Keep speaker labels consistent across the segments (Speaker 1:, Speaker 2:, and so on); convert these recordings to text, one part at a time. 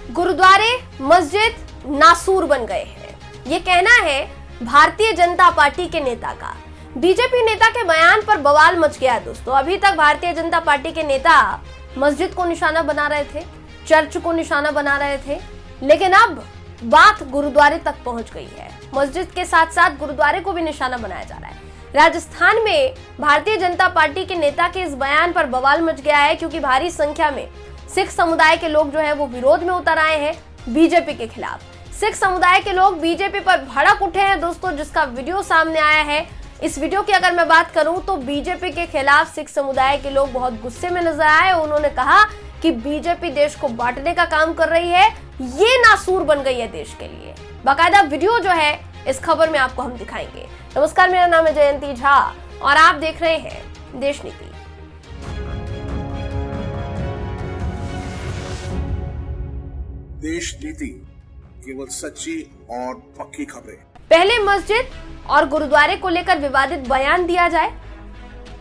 Speaker 1: गुरुद्वारे मस्जिद नासूर बन गए हैं, ये कहना है भारतीय जनता पार्टी के नेता का। बीजेपी नेता के बयान पर बवाल मच गया दोस्तों। अभी तक भारतीय जनता पार्टी के नेता मस्जिद को निशाना बना रहे थे, चर्च को निशाना बना रहे थे, लेकिन अब बात गुरुद्वारे तक पहुंच गई है। मस्जिद के साथ साथ गुरुद्वारे को भी निशाना बनाया जा रहा है। राजस्थान में भारतीय जनता पार्टी के नेता के इस बयान पर बवाल मच गया है, क्योंकि भारी संख्या में सिख समुदाय के लोग जो है वो विरोध में उतर आए हैं बीजेपी के खिलाफ। सिख समुदाय के लोग बीजेपी पर भड़क उठे हैं दोस्तों, जिसका वीडियो सामने आया है। इस वीडियो की अगर मैं बात करूं तो बीजेपी के खिलाफ सिख समुदाय के लोग बहुत गुस्से में नजर आए। उन्होंने कहा कि बीजेपी देश को बांटने का काम कर रही है, ये नासूर बन गई है देश के लिए। बाकायदा वीडियो जो है इस खबर में आपको हम दिखाएंगे। नमस्कार, मेरा नाम है जयंती झा और आप देख रहे हैं देश नीति।
Speaker 2: देश नीति, केवल सच्ची और पक्की खबरें।
Speaker 1: पहले मस्जिद और गुरुद्वारे को लेकर विवादित बयान दिया जाए,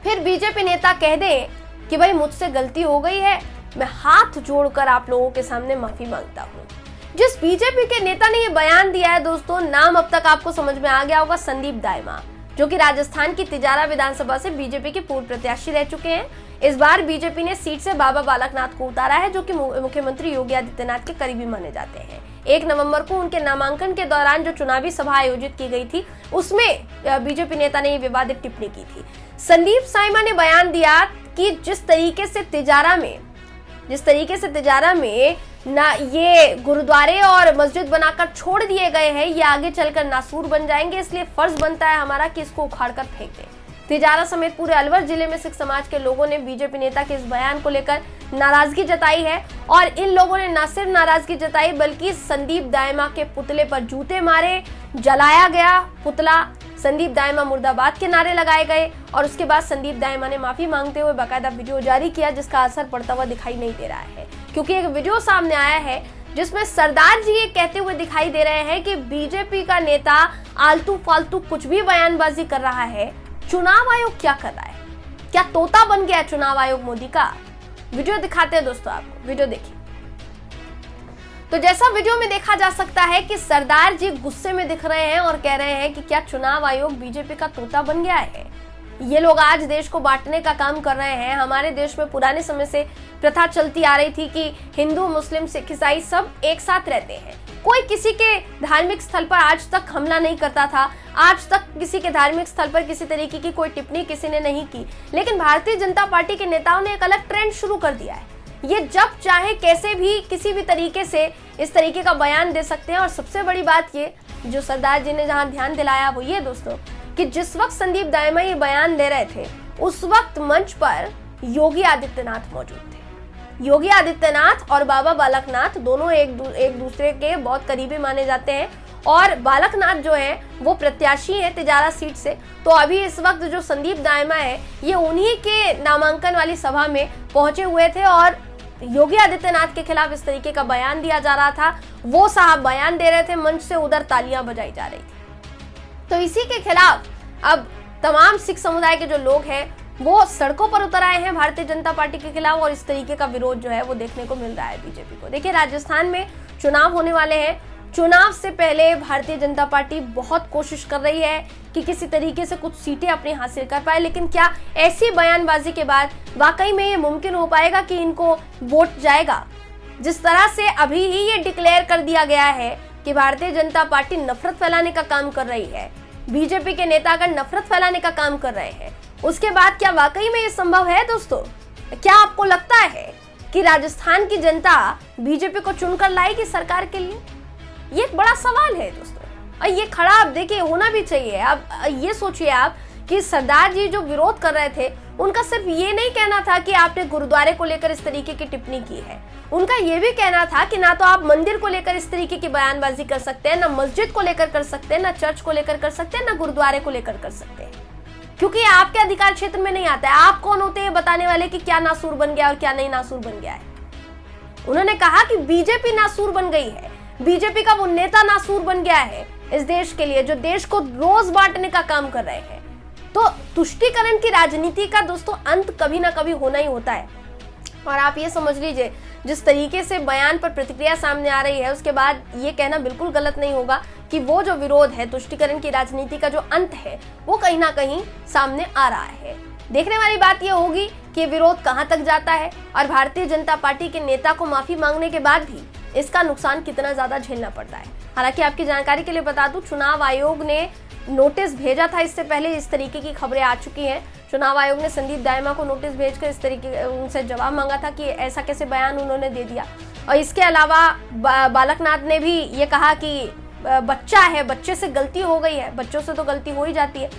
Speaker 1: फिर बीजेपी नेता कह दें कि भाई मुझसे गलती हो गई है, मैं हाथ जोड़कर आप लोगों के सामने माफी मांगता हूँ। जिस बीजेपी के नेता ने ये बयान दिया है दोस्तों, नाम अब तक आपको समझ में आ गया होगा, संदीप दाइमा, जो कि राजस्थान की तिजारा विधानसभा से बीजेपी के पूर्व प्रत्याशी रह चुके हैं। इस बार बीजेपी ने सीट से बाबा बालकनाथ को उतारा है, जो कि मुख्यमंत्री योगी आदित्यनाथ के करीबी माने जाते हैं। 1 नवंबर को उनके नामांकन के दौरान जो चुनावी सभा आयोजित की गई थी, उसमें बीजेपी नेता ने ये विवादित टिप्पणी की थी। संदीप साइमा ने बयान दिया कि जिस तरीके से तिजारा में ना ये गुरुद्वारे और मस्जिद बनाकर छोड़ दिए गए हैं, ये आगे चलकर नासूर बन जाएंगे, इसलिए फर्ज बनता है हमारा कि इसको उखाड़कर फेंक दें। तिजारा समेत पूरे अलवर जिले में सिख समाज के लोगों ने बीजेपी नेता के इस बयान को लेकर नाराजगी जताई है, और इन लोगों ने न सिर्फ नाराजगी जताई बल्कि संदीप दाइमा के पुतले पर जूते मारे, जलाया गया पुतला, संदीप दाइमा मुर्दाबाद के नारे लगाए गए, और उसके बाद संदीप दाइमा ने माफी मांगते हुए बाकायदा वीडियो जारी किया, जिसका असर पड़ता हुआ दिखाई नहीं दे रहा है। क्योंकि एक वीडियो सामने आया है जिसमें सरदार जी ये कहते हुए दिखाई दे रहे हैं कि बीजेपी का नेता आलतू फालतू कुछ भी बयानबाजी कर रहा है, चुनाव आयोग क्या कर रहा है, क्या तोता बन गया चुनाव आयोग मोदी का। वीडियो दिखाते हैं दोस्तों, आपको वीडियो देखिए। तो जैसा वीडियो में देखा जा सकता है कि सरदार जी गुस्से में दिख रहे हैं और कह रहे हैं कि क्या चुनाव आयोग बीजेपी का तोता बन गया है। ये लोग आज देश को बांटने का काम कर रहे हैं। हमारे देश में पुराने समय से प्रथा चलती आ रही थी कि हिंदू, मुस्लिम, सिख, ईसाई सब एक साथ रहते हैं। कोई किसी के धार्मिक स्थल पर आज तक हमला नहीं करता था, आज तक किसी के धार्मिक स्थल पर किसी तरीके की कोई टिप्पणी किसी ने नहीं की। लेकिन भारतीय जनता पार्टी के नेताओं ने एक अलग ट्रेंड शुरू कर दिया है। ये जब चाहे कैसे भी किसी भी तरीके से इस तरीके का बयान दे सकते हैं। और सबसे बड़ी बात ये जो सरदार जी ने जहां ध्यान दिलाया वो ये दोस्तों कि जिस वक्त संदीप दाइमा ये बयान दे रहे थे, उस वक्त मंच पर योगी आदित्यनाथ मौजूद थे। योगी आदित्यनाथ और बाबा बालकनाथ दोनों एक दूसरे के बहुत करीबी माने जाते हैं, और बालकनाथ जो है वो प्रत्याशी है तिजारा सीट से। तो अभी इस वक्त जो संदीप दाइमा है ये उन्हीं के नामांकन वाली सभा में पहुंचे हुए थे, और योगी आदित्यनाथ के खिलाफ इस तरीके का बयान दिया जा रहा था। वो साहब बयान दे रहे थे, मंच से उधर तालियां बजाई जा रही थी। तो इसी के खिलाफ अब तमाम सिख समुदाय के जो लोग हैं वो सड़कों पर उतर आए हैं भारतीय जनता पार्टी के खिलाफ, और इस तरीके का विरोध जो है वो देखने को मिल रहा है बीजेपी को। देखिए, राजस्थान में चुनाव होने वाले हैं। चुनाव से पहले भारतीय जनता पार्टी बहुत कोशिश कर रही है कि किसी तरीके से कुछ सीटें अपनी हासिल कर पाए, लेकिन क्या ऐसी बयानबाजी के बाद वाकई में ये मुमकिन हो पाएगा कि इनको वोट जाएगा। जिस तरह से अभी ही ये डिक्लेयर कर दिया गया है कि भारतीय जनता पार्टी नफरत फैलाने का काम कर रही है, बीजेपी के नेता अगर नफरत फैलाने का काम कर रहे हैं, उसके बाद क्या वाकई में ये संभव है दोस्तों? क्या आपको लगता है कि राजस्थान की जनता बीजेपी को चुनकर लाएगी सरकार के लिए? ये एक बड़ा सवाल है दोस्तों, और ये खड़ा आप देखिए होना भी चाहिए। अब ये सोचिए आप कि सरदार जी जो विरोध कर रहे थे, उनका सिर्फ ये नहीं कहना था कि आपने गुरुद्वारे को लेकर इस तरीके की टिप्पणी की है, उनका ये भी कहना था कि ना तो आप मंदिर को लेकर इस तरीके की बयानबाजी कर सकते हैं, ना मस्जिद को लेकर कर सकते हैं, ना चर्च को लेकर कर सकते हैं, ना गुरुद्वारे को लेकर कर सकते हैं, क्योंकि ये आपके अधिकार क्षेत्र में नहीं आता है। आप कौन होते हैं बताने वाले कि क्या नासूर बन गया और क्या नहीं नासूर बन गया है। उन्होंने कहा कि बीजेपी नासूर बन गई है, बीजेपी का वो नेता नासूर बन गया है इस देश के लिए, जो देश को रोज बांटने का काम कर रहे हैं। तो तुष्टीकरण की राजनीति का दोस्तों अंत कभी ना कभी होना ही होता है। और आप ये समझ लीजिए, जिस तरीके से बयान पर प्रतिक्रिया सामने आ रही है, उसके बाद ये कहना बिल्कुल गलत नहीं होगा कि वो जो विरोध है, तुष्टीकरण की राजनीति का जो अंत है, वो कहीं ना कहीं सामने आ रहा है। देखने वाली बात ये होगी कि विरोध कहां तक जाता है और भारतीय जनता पार्टी के नेता को माफी मांगने के बाद भी इसका नुकसान कितना ज्यादा झेलना पड़ता है। हालांकि आपकी जानकारी के लिए बता दूं, चुनाव आयोग ने नोटिस भेजा था, इससे पहले इस तरीके की खबरें आ चुकी हैं। चुनाव आयोग ने संदीप दाइमा को नोटिस भेजकर इस तरीके उनसे जवाब मांगा था कि ऐसा कैसे बयान उन्होंने दे दिया। और इसके अलावा बालकनाथ ने भी ये कहा कि बच्चा है, बच्चे से गलती हो गई है, बच्चों से तो गलती हो ही जाती है।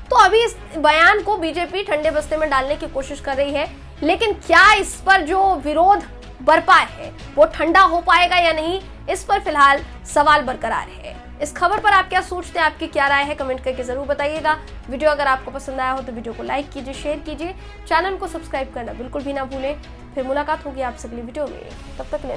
Speaker 1: तो अभी इस बयान को बीजेपी ठंडे बस्ते में डालने की कोशिश कर रही है, लेकिन क्या इस पर जो विरोध बरपा है वो ठंडा हो पाएगा या नहीं, इस पर फिलहाल सवाल बरकरार है। इस खबर पर आप क्या सोचते हैं, आपकी क्या राय है, कमेंट करके जरूर बताइएगा। वीडियो अगर आपको पसंद आया हो तो वीडियो को लाइक कीजिए, शेयर कीजिए, चैनल को सब्सक्राइब करना बिल्कुल भी ना भूलें। फिर मुलाकात होगी आपसे अगली वीडियो में, तब तक के लिए